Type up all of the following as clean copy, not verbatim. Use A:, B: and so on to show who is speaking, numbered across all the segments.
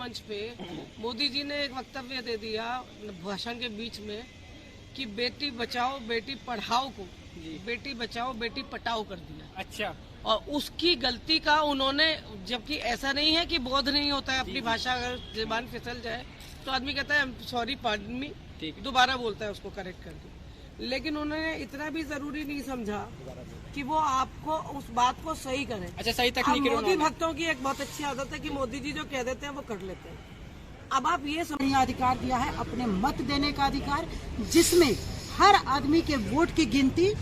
A: मंच पे मोदी जी ने एक वक्तव्य दे दिया भाषण के बीच में कि बेटी बचाओ बेटी पढ़ाओ को बेटी बचाओ बेटी पटाओ कर दिया।
B: अच्छा।
A: और उसकी गलती का उन्होंने, जबकि ऐसा नहीं है कि बोध नहीं होता है, अपनी भाषा अगर जुबान फिसल जाए तो आदमी कहता है सॉरी पार्डन मी, दोबारा बोलता है उसको करेक्ट कर दो। लेकिन उन्होंने इतना भी जरूरी नहीं समझा कि वो आपको उस बात को सही करें।
B: अच्छा, सही तकनीक।
A: मोदी भक्तों की एक बहुत अच्छी आदत है कि मोदी जी जो कह देते हैं वो कर लेते हैं। अब आप ये समझ,
C: अधिकार दिया है अपने मत देने का अधिकार, जिसमें हर आदमी के वोट की गिनती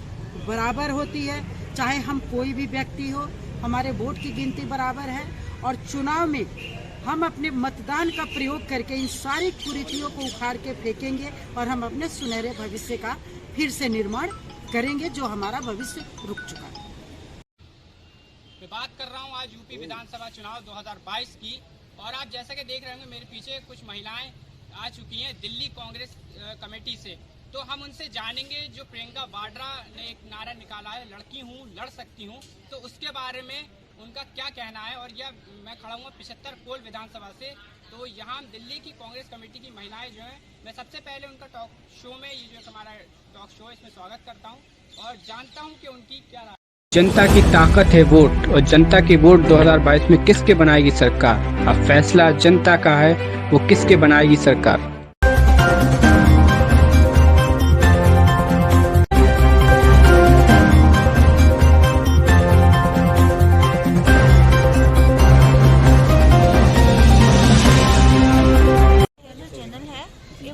C: बराबर होती है, चाहे हम कोई भी व्यक्ति हो, हमारे वोट की गिनती बराबर है। और चुनाव में हम अपने मतदान का प्रयोग करके इन सारी कुरीतियों को उखाड़ के फेंकेंगे और हम अपने सुनहरे भविष्य का फिर से निर्माण करेंगे, जो हमारा भविष्य रुक चुका है।
B: मैं बात कर रहा हूँ आज यूपी विधानसभा चुनाव 2022 की, और आप जैसा कि देख रहे होंगे मेरे पीछे कुछ महिलाएं आ चुकी हैं दिल्ली कांग्रेस कमेटी से। तो हम उनसे जानेंगे, जो प्रियंका वाड्रा ने एक नारा निकाला है, लड़की हूँ लड़ सकती हूँ, तो उसके बारे में उनका क्या कहना है। और यह मैं खड़ा हूँ 75 पोल विधानसभा से, तो यहाँ दिल्ली की कांग्रेस कमेटी की महिलाएं जो हैं, मैं सबसे पहले उनका टॉक शो में, ये जो हमारा टॉक शो है इसमें स्वागत करता हूँ और जानता हूँ कि उनकी क्या राय।
D: जनता की ताकत है वोट, और जनता की वोट 2022 में किसके बनाएगी सरकार। अब फैसला जनता का है, वो किसके बनाएगी सरकार।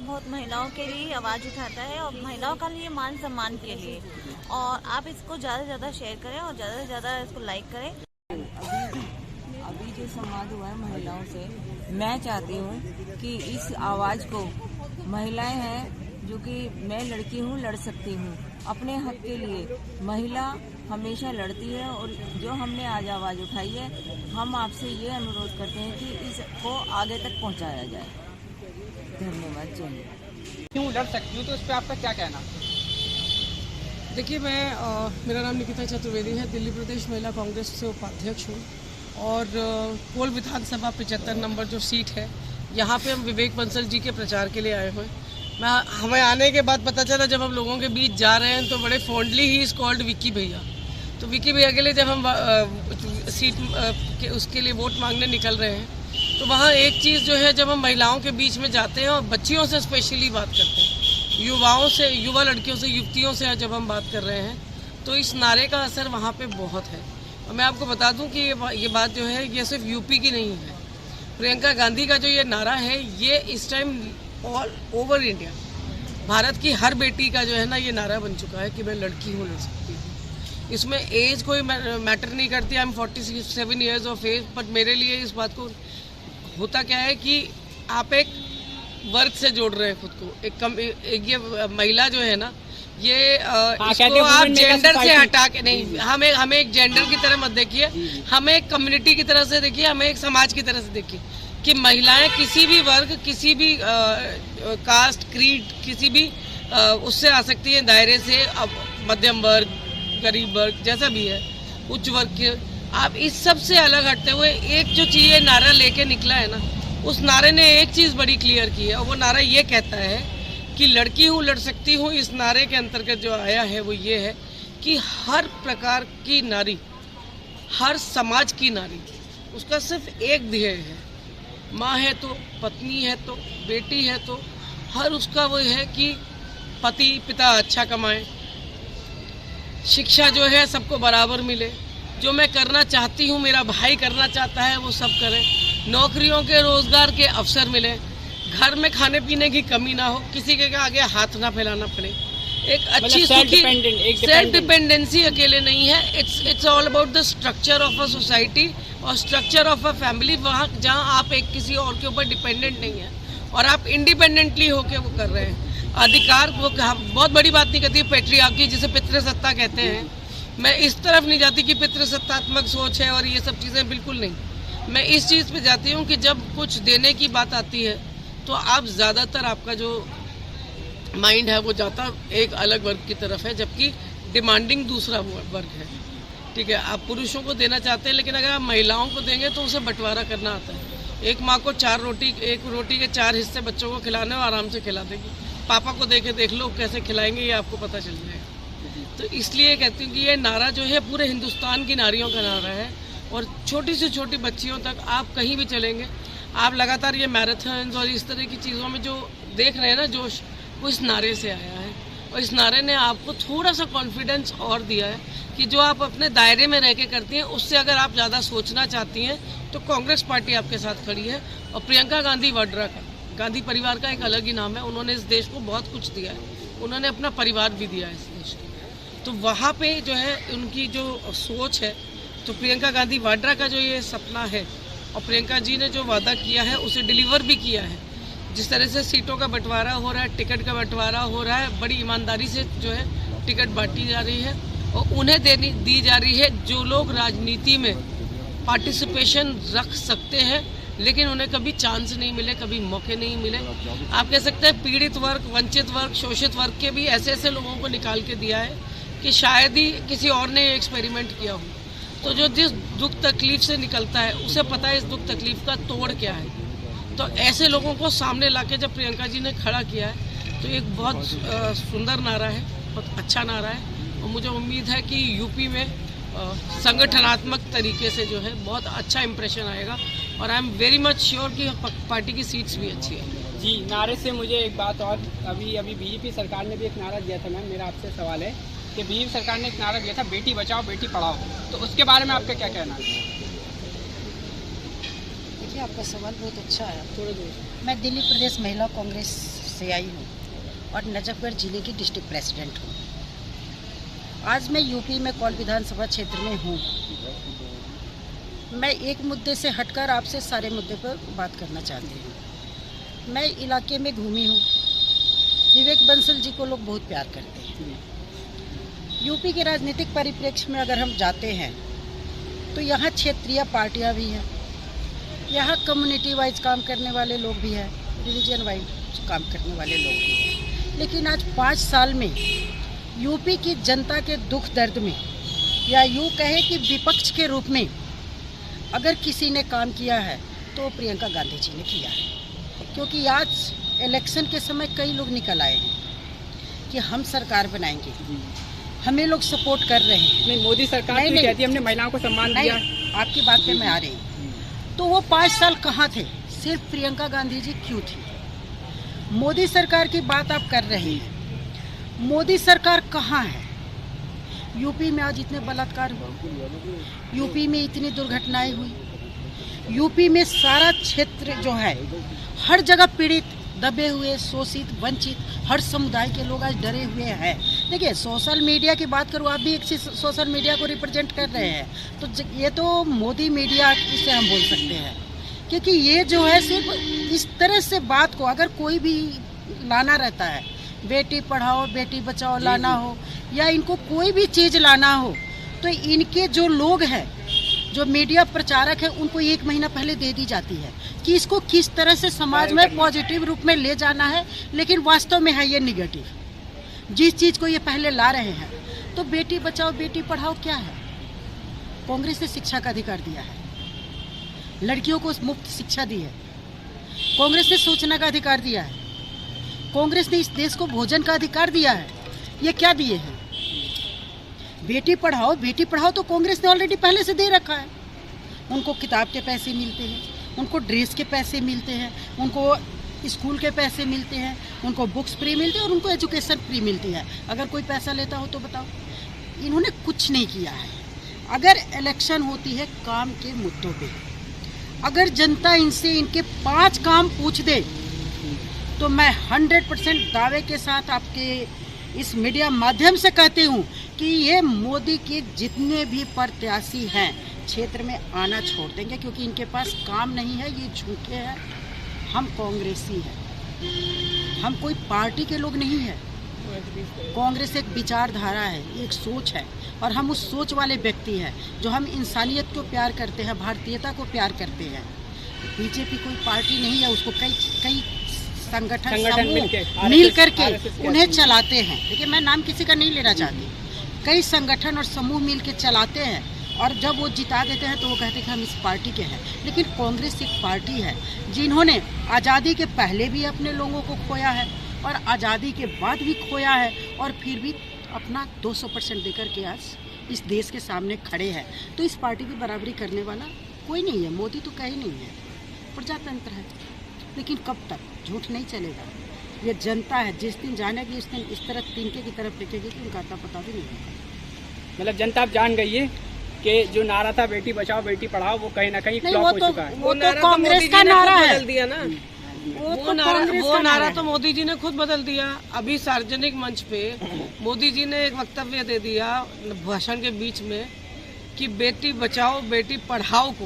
E: बहुत महिलाओं के लिए आवाज़ उठाता है और महिलाओं का लिए मान सम्मान के लिए, और आप इसको ज़्यादा से ज़्यादा शेयर करें और ज़्यादा से ज़्यादा इसको लाइक करें।
F: अभी जो संवाद हुआ है महिलाओं से, मैं चाहती हूँ कि इस आवाज़ को, महिलाएं हैं जो कि मैं लड़की हूँ लड़ सकती हूँ, अपने हक के लिए महिला हमेशा लड़ती है, और जो हमने आज आवाज़ उठाई है, हम आपसे ये अनुरोध करते हैं कि इसको आगे तक पहुँचाया जाए। धन्यवाद।
B: क्यों लड़ सकती हूँ, तो इस पर आपका क्या कहना।
A: देखिए, मेरा नाम निकिता चतुर्वेदी है, दिल्ली प्रदेश महिला कांग्रेस से उपाध्यक्ष हूँ, और पोल विधानसभा 75 नंबर जो सीट है, यहाँ पे हम विवेक बंसल जी के प्रचार के लिए आए हुए हैं। हमें आने के बाद पता चला, जब हम लोगों के बीच जा रहे हैं तो बड़े fondly he is called Vicky भैया। तो विक्की भैया के लिए जब हम सीट उसके लिए वोट मांगने निकल रहे हैं, तो वहाँ एक चीज़ जो है, जब हम महिलाओं के बीच में जाते हैं और बच्चियों से स्पेशली बात करते हैं, युवाओं से, युवा लड़कियों से, युवतियों से जब हम बात कर रहे हैं, तो इस नारे का असर वहाँ पे बहुत है। और मैं आपको बता दूं कि ये बात जो है, ये सिर्फ यूपी की नहीं है। प्रियंका गांधी का जो ये नारा है, ये इस time all over India, Bharat की हर बेटी का जो है ना, ये नारा बन चुका है कि मैं लड़की हूँ लड़ सकती हूँ। इसमें एज कोई मैटर नहीं करती। I am 47 years of age, but मेरे लिए इस बात को होता क्या है कि आप एक वर्ग से जोड़ रहे हैं खुद को। एक ये महिला जो है ना, ये इसको आप जेंडर से हटा के नहीं, हमें एक जेंडर की तरह मत देखिए, हमें एक कम्युनिटी की तरह से देखिए, हमें एक समाज की तरह से देखिए कि महिलाएं किसी भी वर्ग, किसी भी कास्ट, क्रीड, किसी भी उससे आ सकती है दायरे से। अब मध्यम वर्ग, गरीब वर्ग, जैसा भी है, उच्च वर्ग के, आप इस सब से अलग हटते हुए एक जो चीज़ नारा लेके निकला है ना, उस नारे ने एक चीज़ बड़ी क्लियर की है, और वो नारा ये कहता है कि लड़की हूँ लड़ सकती हूँ। इस नारे के अंतर्गत जो आया है वो ये है कि हर प्रकार की नारी, हर समाज की नारी, उसका सिर्फ एक ध्येय है, माँ है तो, पत्नी है तो, बेटी है तो, हर उसका वो है कि पति पिता अच्छा कमाए, शिक्षा जो है सबको बराबर मिले, जो मैं करना चाहती हूँ मेरा भाई करना चाहता है वो सब करें, नौकरियों के, रोजगार के अवसर मिले, घर में खाने पीने की कमी ना हो, किसी के आगे हाथ ना फैलाना पड़े, एक अच्छी सेल्फ डिपेंडेंसी अकेले नहीं है। It's all about the structure of a society और स्ट्रक्चर ऑफ अ फैमिली, वहाँ जहाँ आप एक किसी और के ऊपर डिपेंडेंट नहीं है और आप इंडिपेंडेंटली होके वो कर रहे हैं। अधिकार वो बहुत बड़ी बात नहीं करती, पैट्रियार्की जिसे पितृसत्ता कहते हैं, मैं इस तरफ नहीं जाती कि पितृसत्तात्मक सोच है और ये सब चीज़ें, बिल्कुल नहीं। मैं इस चीज़ पे जाती हूँ कि जब कुछ देने की बात आती है तो आप ज़्यादातर, आपका जो माइंड है वो जाता एक अलग वर्ग की तरफ है, जबकि डिमांडिंग दूसरा वर्ग है। ठीक है, आप पुरुषों को देना चाहते हैं, लेकिन अगर आप महिलाओं को देंगे तो उसे बंटवारा करना आता है। एक माँ को एक रोटी के 4 हिस्से बच्चों को खिलाने और आराम से खिला देगी। पापा को देख लो कैसे खिलाएंगे, ये आपको पता चल जाएगा। तो इसलिए कहती हूँ कि ये नारा जो है पूरे हिंदुस्तान की नारियों का नारा है, और छोटी से छोटी बच्चियों तक आप कहीं भी चलेंगे, आप लगातार ये मैराथन और इस तरह की चीज़ों में जो देख रहे हैं ना जोश, वो इस नारे से आया है। और इस नारे ने आपको थोड़ा सा कॉन्फिडेंस और दिया है कि जो आप अपने दायरे में रह के करती हैं, उससे अगर आप ज़्यादा सोचना चाहती हैं तो कांग्रेस पार्टी आपके साथ खड़ी है। और प्रियंका गांधी वाड्रा का, गांधी परिवार का एक अलग ही नाम है। उन्होंने इस देश को बहुत कुछ दिया है, उन्होंने अपना परिवार भी दिया है इस देश को। तो वहाँ पे जो है उनकी जो सोच है, तो प्रियंका गांधी वाड्रा का जो ये सपना है, और प्रियंका जी ने जो वादा किया है उसे डिलीवर भी किया है। जिस तरह से सीटों का बंटवारा हो रहा है, टिकट का बंटवारा हो रहा है, बड़ी ईमानदारी से जो है टिकट बांटी जा रही है, और उन्हें दी जा रही है जो लोग राजनीति में पार्टिसिपेशन रख सकते हैं, लेकिन उन्हें कभी चांस नहीं मिले, कभी मौके नहीं मिले। आप कह सकते हैं पीड़ित वर्ग, वंचित वर्ग, शोषित वर्ग के भी ऐसे ऐसे लोगों को निकाल के दिया है कि शायद ही किसी और ने एक्सपेरिमेंट किया हो। तो जो जिस दुख तकलीफ से निकलता है उसे पता है इस दुख तकलीफ का तोड़ क्या है। तो ऐसे लोगों को सामने लाके जब प्रियंका जी ने खड़ा किया है, तो एक बहुत सुंदर नारा है, बहुत अच्छा नारा है। और मुझे उम्मीद है कि यूपी में संगठनात्मक तरीके से जो है बहुत अच्छा इंप्रेशन आएगा, और I am very much sure कि पार्टी की सीट्स भी अच्छी है।
B: जी, नारे से मुझे एक बात और, अभी बीजेपी सरकार ने भी एक नारा दिया था। मैम, मेरा आपसे सवाल है कि बीजेपी सरकार ने एक नारा दिया था, बेटी बचाओ बेटी पढ़ाओ, तो उसके बारे में आपका क्या कहना है?
C: देखिए, आपका सवाल बहुत अच्छा है। थोड़े दूर मैं दिल्ली प्रदेश महिला कांग्रेस से आई हूँ और नजफगढ़ जिले की डिस्ट्रिक्ट प्रेसिडेंट हूँ। आज मैं यूपी में कौल विधानसभा क्षेत्र में हूँ। मैं एक मुद्दे से हटकर आपसे सारे मुद्दे पर बात करना चाहती हूँ। मैं इलाके में घूमी हूँ, विवेक बंसल जी को लोग बहुत प्यार करते हैं। यूपी के राजनीतिक परिप्रेक्ष्य में अगर हम जाते हैं तो यहाँ क्षेत्रीय पार्टियाँ भी हैं, यहाँ कम्युनिटी वाइज काम करने वाले लोग भी हैं, रिलीजन वाइज काम करने वाले लोग भी हैं। लेकिन आज 5 साल में यूपी की जनता के दुख दर्द में, या यूँ कहे कि विपक्ष के रूप में अगर किसी ने काम किया है तो प्रियंका गांधी जी ने किया है। क्योंकि आज इलेक्शन के समय कई लोग निकल आए हैं कि हम सरकार बनाएंगे, हमें लोग सपोर्ट कर रहे हैं।
B: नहीं, मोदी सरकार तो कहती है हमने महिलाओं को सम्मान दिया।
C: आपकी बात पे मैं आ रही हूँ। तो वो 5 साल कहाँ थे? सिर्फ प्रियंका गांधी जी क्यों थी? मोदी सरकार की बात आप कर रहे हैं, मोदी सरकार कहाँ है? यूपी में आज इतने बलात्कार हुए, यूपी में इतनी दुर्घटनाएं हुई, यूपी में सारा क्षेत्र जो है हर जगह पीड़ित, दबे हुए, शोषित, वंचित, हर समुदाय के लोग आज डरे हुए हैं। देखिए, सोशल मीडिया की बात करूँ, आप भी एक सोशल मीडिया को रिप्रेजेंट कर रहे हैं, तो ये तो मोदी मीडिया इसे हम बोल सकते हैं। क्योंकि ये जो है सिर्फ इस तरह से बात को अगर कोई भी लाना रहता है, बेटी पढ़ाओ बेटी बचाओ लाना हो, या इनको कोई भी चीज़ लाना हो, तो इनके जो लोग हैं, जो मीडिया प्रचारक है, उनको 1 महीना पहले दे दी जाती है कि इसको किस तरह से समाज में पॉजिटिव रूप में ले जाना है। लेकिन वास्तव में है ये निगेटिव, जिस चीज़ को ये पहले ला रहे हैं। तो बेटी बचाओ बेटी पढ़ाओ क्या है? कांग्रेस ने शिक्षा का अधिकार दिया है, लड़कियों को मुफ्त शिक्षा दी है। कांग्रेस ने सूचना का अधिकार दिया है, कांग्रेस ने इस देश को भोजन का अधिकार दिया है। ये क्या दिए हैं? बेटी पढ़ाओ तो कांग्रेस ने ऑलरेडी पहले से दे रखा है। उनको किताब के पैसे मिलते हैं, उनको ड्रेस के पैसे मिलते हैं, उनको स्कूल के पैसे मिलते हैं, उनको बुक्स फ्री मिलती है और उनको एजुकेशन फ्री मिलती है। अगर कोई पैसा लेता हो तो बताओ। इन्होंने कुछ नहीं किया है। अगर इलेक्शन होती है काम के मुद्दों पे, अगर जनता इनसे इनके 5 काम पूछ दे, तो मैं 100% दावे के साथ आपके इस मीडिया माध्यम से कहती हूँ कि ये मोदी के जितने भी प्रत्याशी हैं क्षेत्र में आना छोड़ देंगे, क्योंकि इनके पास काम नहीं है, ये झूठे हैं। हम कांग्रेसी हैं, हम कोई पार्टी के लोग नहीं हैं। कांग्रेस एक विचारधारा है, एक सोच है, और हम उस सोच वाले व्यक्ति हैं जो हम इंसानियत को प्यार करते हैं, भारतीयता को प्यार करते हैं। बीजेपी कोई पार्टी नहीं है, उसको कई संगठन समूह मिल करके उन्हें चलाते हैं। देखिए, मैं नाम किसी का नहीं लेना चाहती, कई संगठन और समूह मिल के चलाते हैं और जब वो जिता देते हैं तो वो कहते हैं कि हम इस पार्टी के हैं। लेकिन कांग्रेस एक पार्टी है जिन्होंने आज़ादी के पहले भी अपने लोगों को खोया है और आज़ादी के बाद भी खोया है, और फिर भी अपना 200% देकर के आज इस देश के सामने खड़े हैं। तो इस पार्टी की बराबरी करने वाला कोई नहीं है। मोदी तो कहीं नहीं है, प्रजातंत्र है। लेकिन कब तक? झूठ नहीं चलेगा। ये जनता है, जिस दिन जानेगी उस दिन इस तरह तिनके की तरफ फेंकेगी कि उनका आता पता भी नहीं होगा।
D: मतलब जनता अब जान गई है कि जो नारा था बेटी बचाओ बेटी पढ़ाओ वो कहीं ना कहीं
C: नहीं,
D: फ्लॉप
C: वो
D: हो
C: तो
D: चुका है।
C: वो तो कांग्रेस का नारा है।
A: बदल दिया ना वो नारा तो मोदी जी ने खुद बदल दिया। अभी सार्वजनिक मंच पे मोदी जी ने एक वक्तव्य दे दिया भाषण के बीच में कि बेटी बचाओ बेटी पढ़ाओ को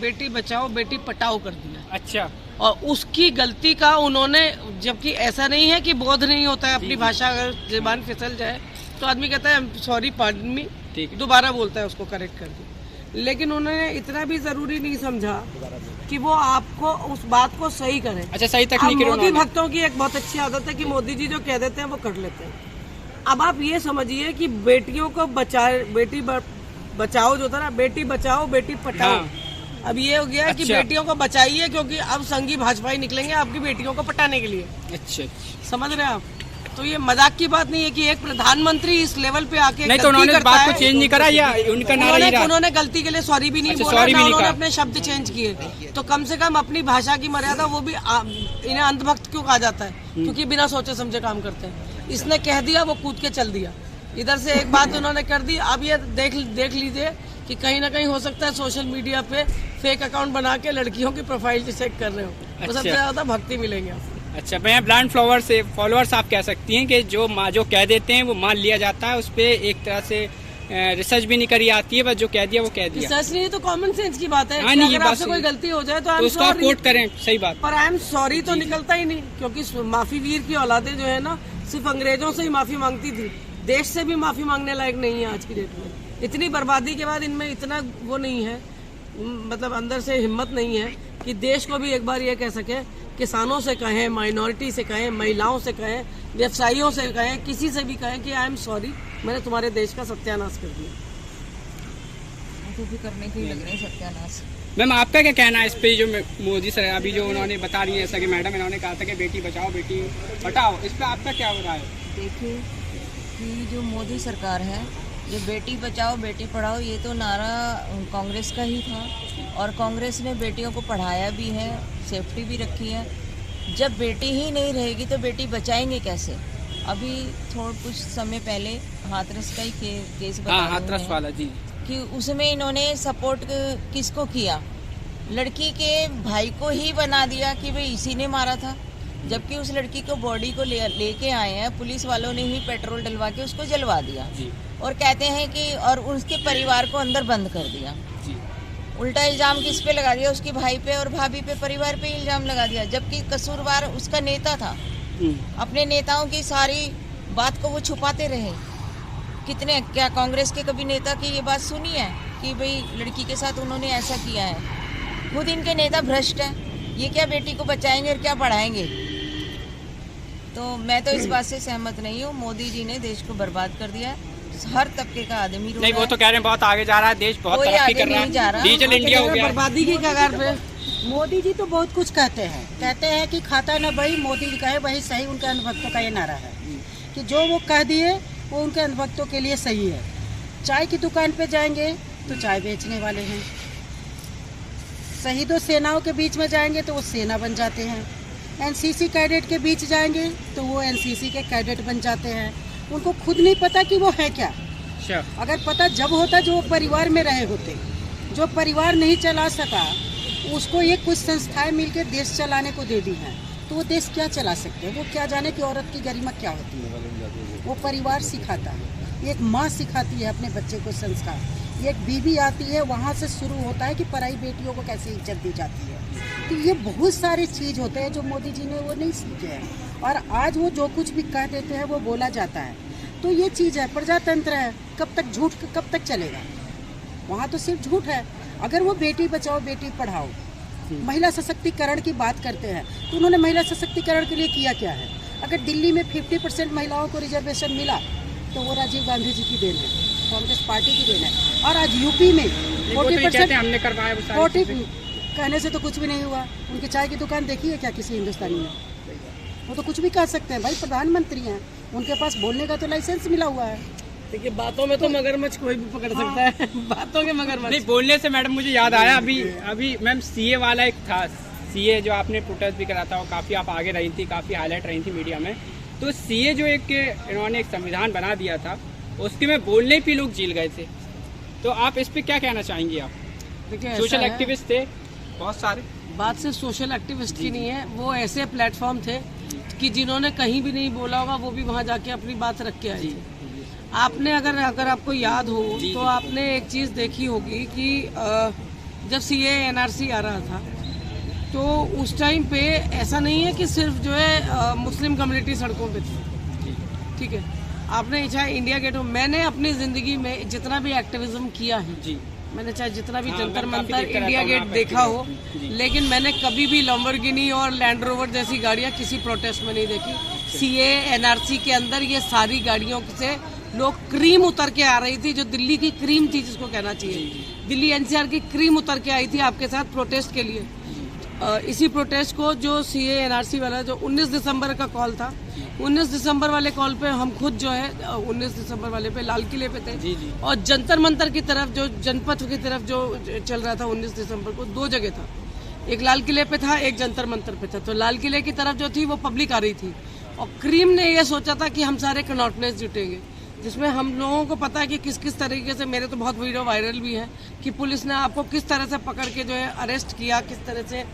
A: बेटी बचाओ बेटी पटाओ कर दिया।
D: अच्छा।
A: और उसकी गलती का उन्होंने, जबकि ऐसा नहीं है कि बोध नहीं होता है, अपनी भाषा अगर जुबान फिसल जाए तो आदमी कहता है सॉरी पार्डन मी, दोबारा बोलता है उसको करेक्ट कर दो। लेकिन उन्होंने इतना भी जरूरी नहीं समझा कि वो आपको उस बात को सही करें।
D: अच्छा, सही तकनीक।
A: मोदी भक्तों की एक बहुत अच्छी आदत है कि मोदी जी जो कह देते हैं वो कर लेते हैं। अब आप ये समझिए कि बेटियों को बचाओ जो था ना, बेटी बचाओ बेटी पटाओ।
D: हाँ।
A: अब ये हो गया कि बेटियों को बचाइए क्योंकि अब संघी भाजपाई निकलेंगे आपकी बेटियों को पटाने के लिए।
D: अच्छा,
A: समझ रहे हैं आप? तो ये मजाक की बात नहीं है कि एक प्रधानमंत्री इस लेवल पे आके
D: नहीं तो उन्होंने बात को चेंज नहीं करा या उनका नारा ही रहा?
A: उन्होंने गलती के लिए सॉरी भी नहीं बोला, ना उन्होंने अपने शब्द चेंज किए। तो कम से कम अपनी भाषा की मर्यादा, वो भी इन्हें अंधभक्त क्यों कहा जाता है? क्योंकि बिना सोचे समझे काम करते हैं। इसने कह दिया, वो कूद के चल दिया। इधर से एक बात उन्होंने कर दी। अब ये देख लीजिए कि कहीं ना कहीं हो सकता है सोशल मीडिया पे फेक अकाउंट बना के लड़कियों की प्रोफाइल चेक कर रहे हो। तो सबसे ज्यादा भक्ति मिलेंगे आपको।
D: अच्छा, मैं ब्रांड फॉलोअर्स आप कह सकती हैं कि जो कह देते हैं वो मान लिया जाता है, उस पर एक तरह से रिसर्च भी नहीं करी आती है, बस जो कह दिया वो कह दिया।
A: रिसर्च नहीं, तो कॉमन सेंस की बात है।
D: हाँ, नहीं,
A: अगर आपसे कोई गलती हो जाए तो
D: उसको आप कोट करें, सही बात।
A: पर आई एम सॉरी तो निकलता ही नहीं, क्योंकि माफी वीर की औलादे जो है ना, सिर्फ अंग्रेजों से ही माफी मांगती थी, देश से भी माफी मांगने लायक नहीं है आज की डेट में। इतनी बर्बादी के बाद इनमें इतना वो नहीं है, मतलब अंदर से हिम्मत नहीं है कि देश को भी एक बार ये कह सके, किसानों से कहें, माइनॉरिटी से कहें, महिलाओं से कहें, व्यवसायियों से कहें, किसी से भी कहें कि आई एम सॉरी, मैंने तुम्हारे देश का सत्यानाश कर दिया।
F: तो भी करने के लग रहे हैं सत्यानाश।
D: मैम, आपका क्या कहना है इस पे, जो मोदी सर अभी जो उन्होंने बता रही है, ऐसा कि मैडम इन्होंने कहा था कि बेटी बचाओ बेटी पढ़ाओ, इस पे आपका क्या हो रहा है?
F: देखिए कि जो मोदी सरकार है, ये बेटी बचाओ बेटी पढ़ाओ, ये तो नारा कांग्रेस का ही था, और कांग्रेस ने बेटियों को पढ़ाया भी है, सेफ्टी भी रखी है। जब बेटी ही नहीं रहेगी तो बेटी बचाएंगे कैसे? अभी कुछ समय पहले हाथरस का ही केस बताया,
D: हाथरस वाला जी,
F: कि उसमें इन्होंने सपोर्ट किसको किया? लड़की के भाई को ही बना दिया कि भाई इसी ने मारा था, जबकि उस लड़की को बॉडी को लेके आए हैं, पुलिस वालों ने ही पेट्रोल डलवा के उसको जलवा दिया और कहते हैं कि और उसके परिवार को अंदर बंद कर दिया। उल्टा इल्जाम किस पे लगा दिया? उसके भाई पे और भाभी पे, परिवार पे इल्जाम लगा दिया, जबकि कसूरवार उसका नेता था। अपने नेताओं की सारी बात को वो छुपाते रहे। कितने, क्या कांग्रेस के कभी नेता की ये बात सुनी है कि भाई लड़की के साथ उन्होंने ऐसा किया है? खुद इनके नेता भ्रष्ट है, ये क्या बेटी को बचाएंगे और क्या पढ़ाएंगे? तो मैं तो इस बात से सहमत नहीं हूँ। मोदी जी ने देश को बर्बाद कर दिया है, हर तबके का आदमी रो
D: नहीं, वो तो कह रहे हैं बहुत आगे जा रहा है देश, बहुत तरक्की कर रहा है, डिजिटल इंडिया हो गया,
A: बर्बादी की कगार पे।
C: मोदी जी तो बहुत कुछ कहते हैं कि खाता न भाई मोदी जी कहे वही सही। उनके अंधभक्तों का ये नारा है कि जो वो कह दिए वो उनके अंधभक्तों के लिए सही है। चाय की दुकान पे जाएंगे तो चाय बेचने वाले हैं, शहीदों सेनाओं के बीच में जाएंगे तो वो सेना बन जाते हैं, एनसीसी कैडेट के बीच जाएंगे तो वो एनसीसी के कैडेट बन जाते हैं। उनको खुद नहीं पता कि वो है क्या। अगर पता जब होता जो परिवार में रहे होते, जो परिवार नहीं चला सका उसको ये कुछ संस्थाएं मिलकर देश चलाने को दे दी हैं, तो वो देश क्या चला सकते हैं? वो क्या जाने कि औरत की गरिमा क्या होती है। वो परिवार सिखाता है, एक माँ सिखाती है अपने बच्चे को संस्कार, एक बीवी आती है, वहाँ से शुरू होता है कि पराई बेटियों को कैसे इज्जत दी जाती है। तो ये बहुत सारे चीज़ होते हैं जो मोदी जी ने वो नहीं सीखे हैं, और आज वो जो कुछ भी कह देते हैं वो बोला जाता है। तो ये चीज़ है, प्रजातंत्र है, कब तक झूठ कब तक चलेगा? वहाँ तो सिर्फ झूठ है। अगर वो बेटी बचाओ बेटी पढ़ाओ, महिला सशक्तिकरण की बात करते हैं, तो उन्होंने महिला सशक्तिकरण के लिए किया क्या है? अगर दिल्ली में 50% महिलाओं को रिजर्वेशन मिला तो वो राजीव गांधी जी की देन है। कांग्रेस पार्टी की देन है। और आज यूपी में 40%
D: हमने करवाया वो सारी
C: 40
D: चीजें।
C: कहने से तो कुछ भी नहीं हुआ। उनकी चाय की दुकान देखी है क्या किसी हिंदुस्तानी ने? वो तो कुछ भी कह सकते हैं भाई, प्रधानमंत्री हैं, उनके पास बोलने का तो लाइसेंस मिला हुआ है।
A: देखिए बातों में तो मगरमच्छ कोई भी पकड़ सकता है, बातों के मगरमच्छ।
D: नहीं, बोलने से मैडम मुझे याद आया, अभी मैम सीए वाला एक था, सीए जो आपने प्रोटेस्ट भी करा था, वो काफ़ी आप आगे रही थी, काफ़ी हाईलाइट रही थी मीडिया में। तो सीए जो इन्होंने एक संविधान बना दिया था, उसके में बोलने पे लोग जील गए थे। तो आप इस पे क्या कहना चाहेंगे? आप
A: देखिए
D: सोशल एक्टिविस्ट थे बहुत सारे।
A: बात से सोशल एक्टिविस्ट की नहीं है, वो ऐसे प्लेटफॉर्म थे कि जिन्होंने कहीं भी नहीं बोला होगा वो भी वहाँ जाके अपनी बात रख के आए थे। आपने अगर आपको याद हो तो आपने एक चीज़ देखी होगी कि जब सीए एनआरसी आ रहा था तो उस टाइम पे ऐसा नहीं है कि सिर्फ जो है मुस्लिम कम्युनिटी सड़कों पे थी, ठीक है। आपने चाहे इंडिया गेट हो, मैंने अपनी ज़िंदगी में जितना भी एक्टिविज्म किया है जी, मैंने चाहे जितना भी जंतर मंतर इंडिया गेट देखा हो, लेकिन मैंने कभी भी लैम्बोर्गिनी और लैंड रोवर जैसी गाड़ियां किसी प्रोटेस्ट में नहीं देखी। सीए एनआरसी के अंदर ये सारी गाड़ियों से लोग क्रीम उतर के आ रही थी, जो दिल्ली की क्रीम थी जिसको कहना चाहिए, दिल्ली एनसीआर की क्रीम उतर के आई थी आपके साथ प्रोटेस्ट के लिए। इसी प्रोटेस्ट को जो सीए एनआरसी वाला जो 19 दिसंबर का कॉल था, 19 दिसंबर वाले कॉल पे हम खुद जो है 19 दिसंबर वाले पे लाल किले पे थे और जंतर मंतर की तरफ जो जनपथ की तरफ जो चल रहा था 19 दिसंबर को, दो जगह था, एक लाल किले पे था, एक जंतर मंतर पे था। तो लाल किले की तरफ जो थी वो पब्लिक आ रही थी और क्रीम ने ये सोचा था कि हम सारे कनॉटनेस जुटेंगे, जिसमें हम लोगों को पता है कि किस किस तरीके से, मेरे तो बहुत वीडियो वायरल भी है कि पुलिस ने आपको किस तरह से पकड़ के जो है अरेस्ट किया, किस तरह से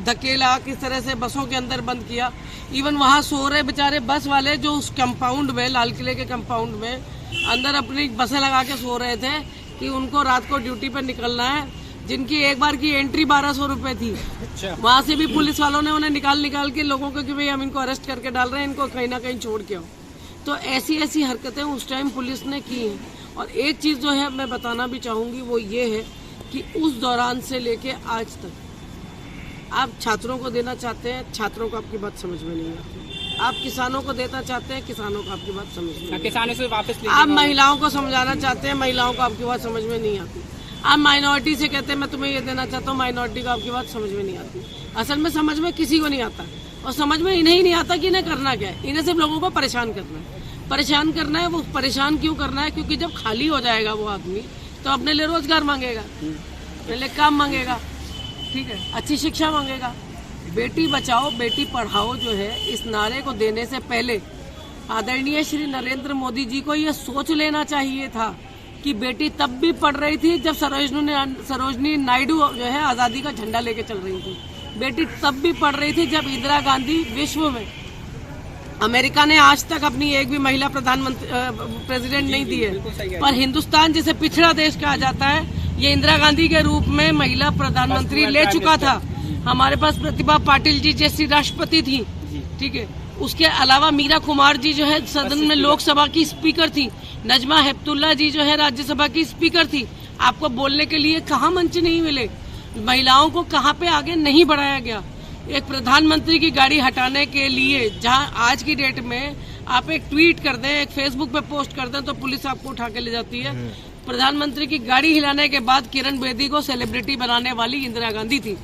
A: धकेला, किस तरह से बसों के अंदर बंद किया। इवन वहाँ सो रहे बेचारे बस वाले जो उस कंपाउंड में, लाल किले के कंपाउंड में अंदर अपनी बसें लगा के सो रहे थे कि उनको रात को ड्यूटी पर निकलना है, जिनकी एक बार की एंट्री 1200 रुपये थी। अच्छा। वहाँ से भी पुलिस वालों ने उन्हें निकाल के लोगों को कि भाई हम इनको अरेस्ट करके डाल रहे हैं, इनको कहीं ना कहीं छोड़ के आओ। तो ऐसी हरकतें उस टाइम पुलिस ने की हैं। और एक चीज़ जो है मैं बताना भी चाहूँगी वो ये है कि उस दौरान से लेके आज तक आप छात्रों को देना चाहते हैं, छात्रों को आपकी बात समझ में नहीं आती। आप किसानों को देना चाहते हैं, किसानों को आपकी बात समझ में नहीं आती।
D: किसानों से वापस
A: आप महिलाओं को समझाना चाहते हैं, महिलाओं को आपकी बात समझ में नहीं आती। आप माइनॉरिटी से कहते हैं मैं तुम्हें ये देना चाहता हूँ, माइनॉरिटी को आपकी बात समझ में नहीं आती। असल में समझ में किसी को नहीं आता और समझ में इन्हें ही नहीं आता कि इन्हें करना क्या है। इन्हें सिर्फ लोगों को परेशान करना है, परेशान करना है। वो परेशान क्यों करना है? क्योंकि जब खाली हो जाएगा वो आदमी तो अपने लिए रोजगार मांगेगा, अपने लिए काम मांगेगा, ठीक है, अच्छी शिक्षा मांगेगा। बेटी बचाओ बेटी पढ़ाओ जो है, इस नारे को देने से पहले आदरणीय श्री नरेंद्र मोदी जी को ये सोच लेना चाहिए था कि बेटी तब भी पढ़ रही थी जब सरोजनी नायडू जो है आज़ादी का झंडा लेके चल रही थी। बेटी तब भी पढ़ रही थी जब इंदिरा गांधी विश्व में, अमेरिका ने आज तक अपनी एक भी महिला प्रधानमंत्री प्रेसिडेंट नहीं दी है, पर हिंदुस्तान जिसे पिछड़ा देश कहा जाता है, ये इंदिरा गांधी के रूप में महिला प्रधानमंत्री ले चुका था। हमारे पास प्रतिभा पाटिल जी जैसी राष्ट्रपति थी, ठीक है। उसके अलावा मीरा कुमार जी जो है सदन में लोकसभा की स्पीकर थी, नजमा हेपतुल्ला जी जो है राज्यसभा की स्पीकर थी। आपको बोलने के लिए कहाँ मंच नहीं मिले, महिलाओं को कहाँ पे आगे नहीं बढ़ाया गया। एक प्रधानमंत्री की गाड़ी हटाने के लिए जहां आज की डेट में आप एक ट्वीट कर दें, एक फेसबुक पे पोस्ट कर दें तो पुलिस आपको उठा के ले जाती है। प्रधानमंत्री की गाड़ी हिलाने के बाद किरण बेदी को सेलिब्रिटी बनाने वाली इंदिरा गांधी थी।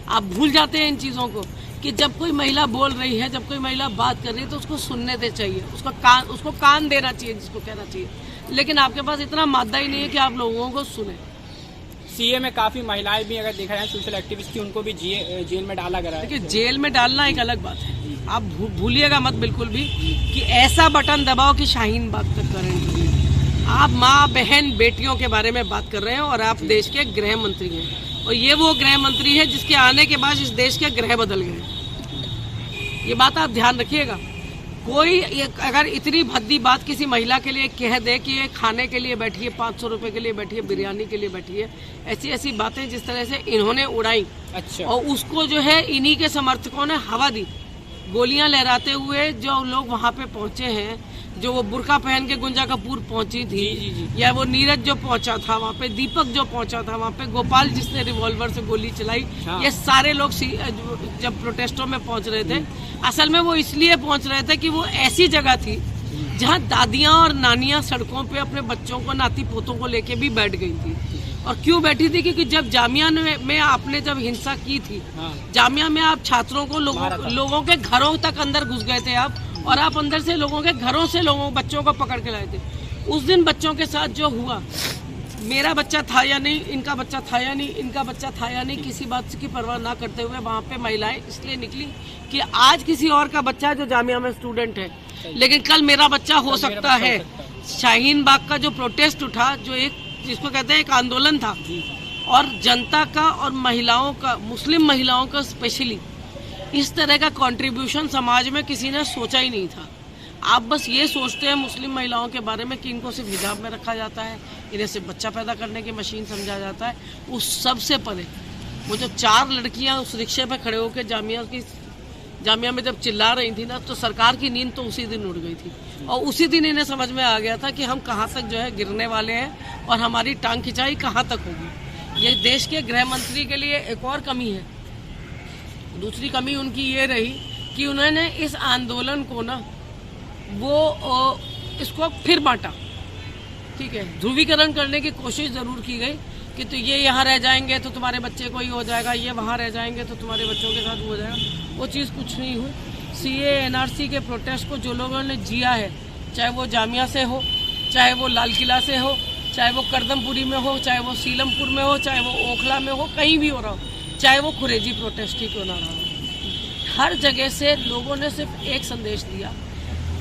A: आप भूल जाते हैं इन चीज़ों को कि जब कोई महिला बोल रही है, जब कोई महिला बात कर रही है तो उसको सुनने दे चाहिए, उसको कान देना चाहिए, जिसको कहना चाहिए। लेकिन आपके पास इतना मादा ही नहीं है कि आप लोगों को सुने।
D: सीए में काफी महिलाएं भी अगर देखा जाए सोशल एक्टिविस्ट थी, उनको भी जेल में डाला गया है।
A: देखिए जेल में डालना एक अलग बात है, आप भूलिएगा मत बिल्कुल भी कि ऐसा बटन दबाओ कि शाहीन बात तक करें। आप माँ बहन बेटियों के बारे में बात कर रहे हैं और आप देश के गृह मंत्री हैं, और ये वो गृह मंत्री है जिसके आने के बाद इस देश के ग्रह बदल गए। ये बात आप ध्यान रखिएगा। कोई अगर इतनी भद्दी बात किसी महिला के लिए कह दे कि ये खाने के लिए बैठी है, 500 रुपए के लिए बैठी है, बिरयानी के लिए बैठी है, ऐसी बातें जिस तरह से इन्होंने उड़ाई, अच्छा, और उसको जो है इन्हीं के समर्थकों ने हवा दी। गोलियां लहराते हुए जो लोग वहां पे पहुंचे हैं, जो वो बुर्का पहन के गुंजा कपूर पहुंची थी, या वो नीरज जो पहुंचा था वहाँ पे, दीपक जो पहुंचा था वहाँ पे, गोपाल जिसने रिवॉल्वर से गोली चलाई, ये सारे लोग जब प्रोटेस्टों में पहुंच रहे थे, असल में वो इसलिए पहुंच रहे थे कि वो ऐसी जगह थी जहाँ दादियाँ और नानियाँ सड़कों पे अपने बच्चों को, नाती पोतों को लेके भी बैठ गई थी। और क्यों बैठी थी? क्योंकि जब जामिया में आपने जब हिंसा की थी, जामिया में आप छात्रों को, लोगों के घरों तक अंदर घुस गए थे आप, और आप अंदर से लोगों के घरों से बच्चों को पकड़ के लाए थे। उस दिन बच्चों के साथ जो हुआ, मेरा बच्चा था या नहीं, इनका बच्चा था या नहीं, इनका बच्चा था या नहीं, किसी बात की परवाह ना करते हुए वहाँ पे महिलाएं इसलिए निकली कि आज किसी और का बच्चा जो जामिया में स्टूडेंट है, लेकिन कल मेरा बच्चा हो सकता है। शाहीन बाग का जो प्रोटेस्ट उठा, जो एक जिसको कहते हैं एक आंदोलन था, और जनता का और महिलाओं का, मुस्लिम महिलाओं का स्पेशली, इस तरह का कंट्रीब्यूशन समाज में किसी ने सोचा ही नहीं था। आप बस ये सोचते हैं मुस्लिम महिलाओं के बारे में कि इनको सिर्फ हिजाब में रखा जाता है, इन्हें सिर्फ बच्चा पैदा करने की मशीन समझा जाता है। उस सबसे परे वो जो 4 लड़कियां उस रिक्शे पे खड़े होकर जामिया में जब चिल्ला रही थी ना, तो सरकार की नींद तो उसी दिन उड़ गई थी। और उसी दिन इन्हें समझ में आ गया था कि हम कहाँ तक जो है गिरने वाले हैं और हमारी टांग खिंचाई कहाँ तक होगी। ये देश के गृह मंत्री के लिए एक और कमी है। दूसरी कमी उनकी ये रही कि उन्होंने इस आंदोलन को ना, वो इसको फिर बांटा। ठीक है, ध्रुवीकरण करने की कोशिश जरूर की गई कि तो ये यहाँ रह जाएंगे तो तुम्हारे बच्चे को ही हो जाएगा, ये वहाँ रह जाएंगे तो तुम्हारे बच्चों के साथ हो जाएगा। वो चीज़ कुछ नहीं हुई। CAA NRC के प्रोटेस्ट को जो लोगों ने जिया है, चाहे वो जामिया से हो, चाहे वो लाल किला से हो, चाहे वो करदमपुरी में हो, चाहे वो सीलमपुर में हो, चाहे वो ओखला में हो, कहीं भी हो रहा हो, चाहे वो कुरेजी प्रोटेस्ट ही क्यों ना रहा हो, हर जगह से लोगों ने सिर्फ एक संदेश दिया।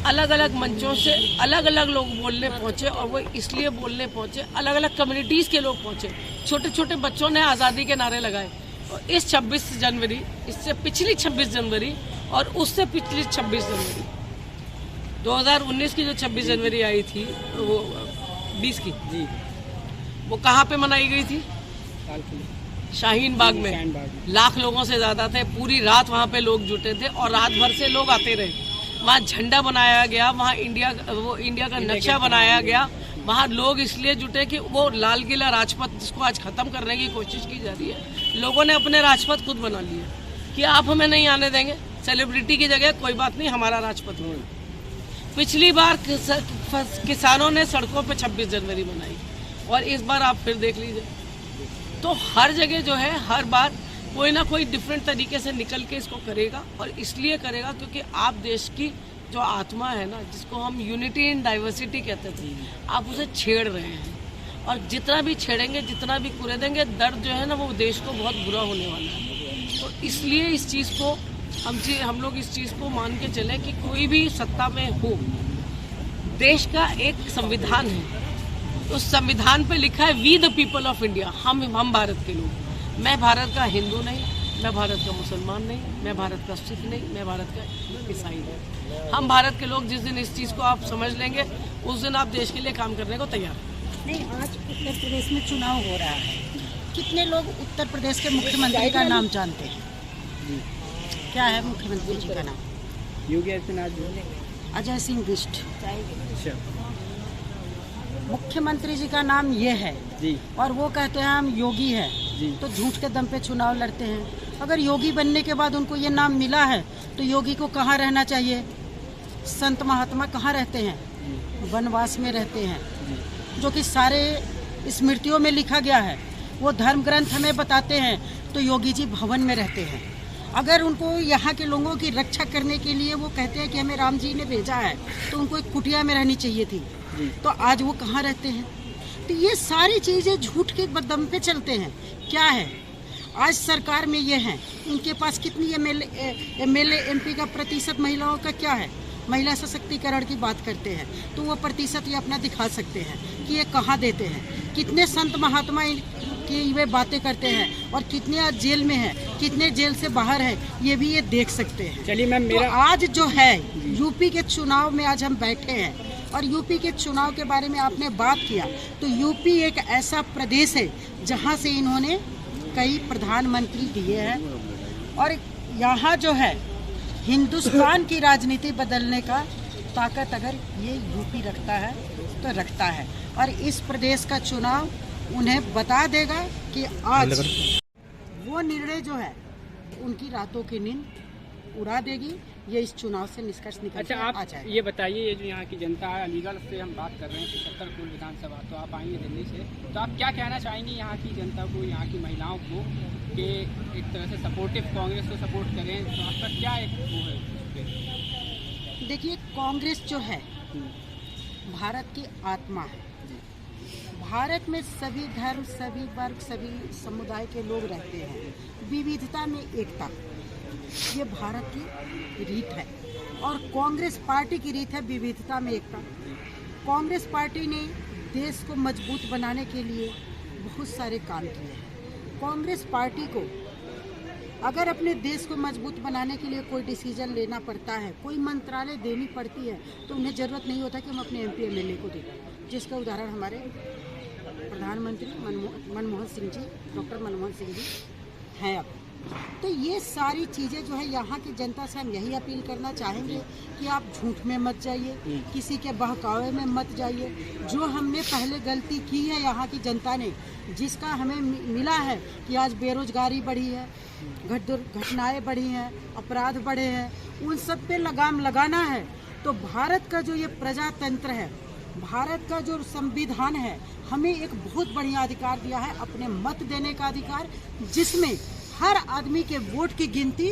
A: अलग अलग मंचों से अलग अलग लोग बोलने पहुंचे, और वो इसलिए बोलने पहुंचे, अलग अलग कम्युनिटीज़ के लोग पहुंचे। छोटे छोटे बच्चों ने आज़ादी के नारे लगाए। और इस 26 जनवरी, इससे पिछली 26 जनवरी और उससे पिछली 26 जनवरी 2019 की जो 26 जनवरी आई थी, वो 20 की जी, वो कहाँ पे मनाई गई थी? शाहीन बाग में। लाख लोगों से ज़्यादा थे। पूरी रात वहाँ पे लोग जुटे थे और रात भर से लोग आते रहे। वहाँ झंडा बनाया गया, वहाँ इंडिया का नक्शा बनाया गया। वहाँ लोग इसलिए जुटे कि वो लाल किला राजपथ, जिसको आज खत्म करने की कोशिश की जा रही है, लोगों ने अपने राजपथ खुद बना लिए कि आप हमें नहीं आने देंगे, सेलिब्रिटी की जगह कोई बात नहीं, हमारा राजपथ हो। पिछली बार किसानों ने सड़कों पे 26 जनवरी मनाई, और इस बार आप फिर देख लीजिए। तो हर जगह जो है, हर बार कोई ना कोई डिफरेंट तरीके से निकल के इसको करेगा। और इसलिए करेगा क्योंकि आप देश की जो आत्मा है ना, जिसको हम यूनिटी इन डाइवर्सिटी कहते थे, आप उसे छेड़ रहे हैं। और जितना भी छेड़ेंगे, जितना भी कुरेदेंगे, दर्द जो है ना, वो देश को बहुत बुरा होने वाला है। तो इसलिए इस चीज़ को हम लोग इस चीज़ को मान के चले कि कोई भी सत्ता में हो, देश का एक संविधान है। उस संविधान पे लिखा है we the people of India, हम भारत के लोग। मैं भारत का हिंदू नहीं, मैं भारत का मुसलमान नहीं, मैं भारत का सिख नहीं, मैं भारत का ईसाई नहीं। हम भारत के लोग जिस दिन इस चीज़ को आप समझ लेंगे, उस दिन आप देश के लिए काम करने को तैयार हैं।
C: नहीं, आज उत्तर प्रदेश में चुनाव हो रहा है। कितने लोग उत्तर प्रदेश के मुख्यमंत्री का नाम जानते हैं? क्या है मुख्यमंत्री जी का नाम?
D: योगी आदित्यनाथ जी।
C: अजय सिंह बिष्ट। मुख्यमंत्री जी का नाम ये है
D: जी,
C: और वो कहते हैं हम योगी हैं
D: जी।
C: तो झूठ के दम पे चुनाव लड़ते हैं। अगर योगी बनने के बाद उनको ये नाम मिला है तो योगी को कहाँ रहना चाहिए? संत महात्मा कहाँ रहते हैं? वनवास में रहते हैं, जो कि सारे स्मृतियों में लिखा गया है। वो धर्म ग्रंथ हमें बताते हैं। तो योगी जी भवन में रहते हैं। अगर उनको यहाँ के लोगों की रक्षा करने के लिए वो कहते हैं कि हमें राम जी ने भेजा है, तो उनको एक कुटिया में रहनी चाहिए थी। तो आज वो कहाँ रहते हैं? तो ये सारी चीज़ें झूठ के दम पे चलते हैं। क्या है, आज सरकार में ये हैं, इनके पास कितनी एमएलए एमपी का प्रतिशत महिलाओं का क्या है? महिला सशक्तिकरण की बात करते हैं तो वो प्रतिशत ये अपना दिखा सकते हैं कि ये कहाँ देते हैं। कितने संत महात्मा की वे बातें करते हैं, और कितने आज जेल में हैं, कितने जेल से बाहर हैं, ये भी ये देख सकते हैं।
D: चलिए मैम,
C: तो आज जो है यूपी के चुनाव में आज हम बैठे हैं, और यूपी के चुनाव के बारे में आपने बात किया, तो यूपी एक ऐसा प्रदेश है जहां से इन्होंने कई प्रधानमंत्री दिए हैं। और यहाँ जो है हिंदुस्तान की राजनीति बदलने का ताकत अगर ये यूपी रखता है तो रखता है। और इस प्रदेश का चुनाव उन्हें बता देगा कि आज वो निर्णय जो है, उनकी रातों की नींद उड़ा देगी, ये इस चुनाव से निष्कर्ष निकल
D: अच्छा,
C: कर आ
D: आप
C: जाएगा।
D: ये बताइए, ये जो यहाँ की जनता है, अलीगढ़ से हम बात कर रहे हैं, 75 कुल विधानसभा, तो आप आएंगे दिल्ली से, तो आप क्या कहना चाहेंगी यहाँ की जनता को, यहाँ की महिलाओं को, कि एक तरह से सपोर्टिव कांग्रेस को सपोर्ट करें, तो आपका क्या एक वो है उस पे?
C: देखिए, कांग्रेस जो है भारत की आत्मा है। भारत में सभी धर्म, सभी वर्ग, सभी समुदाय के लोग रहते हैं, विविधता में एकता, ये भारत की रीत है और कांग्रेस पार्टी की रीत है विविधता में एकता। कांग्रेस पार्टी ने देश को मजबूत बनाने के लिए बहुत सारे काम किए हैं। कांग्रेस पार्टी को अगर अपने देश को मजबूत बनाने के लिए कोई डिसीजन लेना पड़ता है, कोई मंत्रालय देनी पड़ती है, तो उन्हें ज़रूरत नहीं होता कि हम अपने MP MLA को दें, जिसका उदाहरण हमारे प्रधानमंत्री मनमोहन सिंह जी, डॉक्टर मनमोहन सिंह जी हैं अब। तो ये सारी चीज़ें जो है, यहाँ की जनता से हम यही अपील करना चाहेंगे कि आप झूठ में मत जाइए, किसी के बहकावे में मत जाइए। जो हमने पहले गलती की है यहाँ की जनता ने, जिसका हमें मिला है कि आज बेरोजगारी बढ़ी है, घटनाएं बढ़ी हैं, अपराध बढ़े हैं, उन सब पे लगाम लगाना है। तो भारत का जो ये प्रजातंत्र है, भारत का जो संविधान है, हमें एक बहुत बढ़िया अधिकार दिया है, अपने मत देने का अधिकार, जिसमें हर आदमी के वोट की गिनती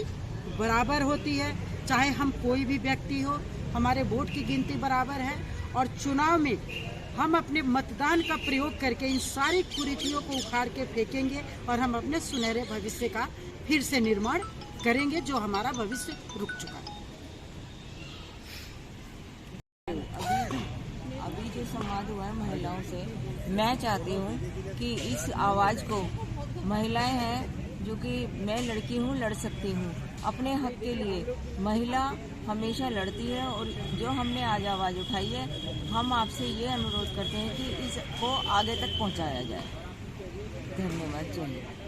C: बराबर होती है। चाहे हम कोई भी व्यक्ति हो, हमारे वोट की गिनती बराबर है और चुनाव में हम अपने मतदान का प्रयोग करके इन सारी कुरीतियों को उखाड़ के फेंकेंगे और हम अपने सुनहरे भविष्य का फिर से निर्माण करेंगे, जो हमारा भविष्य रुक चुका है।
F: अभी जो संवाद हुआ है महिलाओं से, मैं चाहती हूँ कि इस आवाज़ को, महिलाएं हैं जो कि मैं लड़की हूँ, लड़ सकती हूँ अपने हक के लिए। महिला हमेशा लड़ती है और जो हमने आज आवाज़ उठाई है, हम आपसे ये अनुरोध करते हैं कि इसको आगे तक पहुँचाया जाए। धन्यवाद। जय हिंद।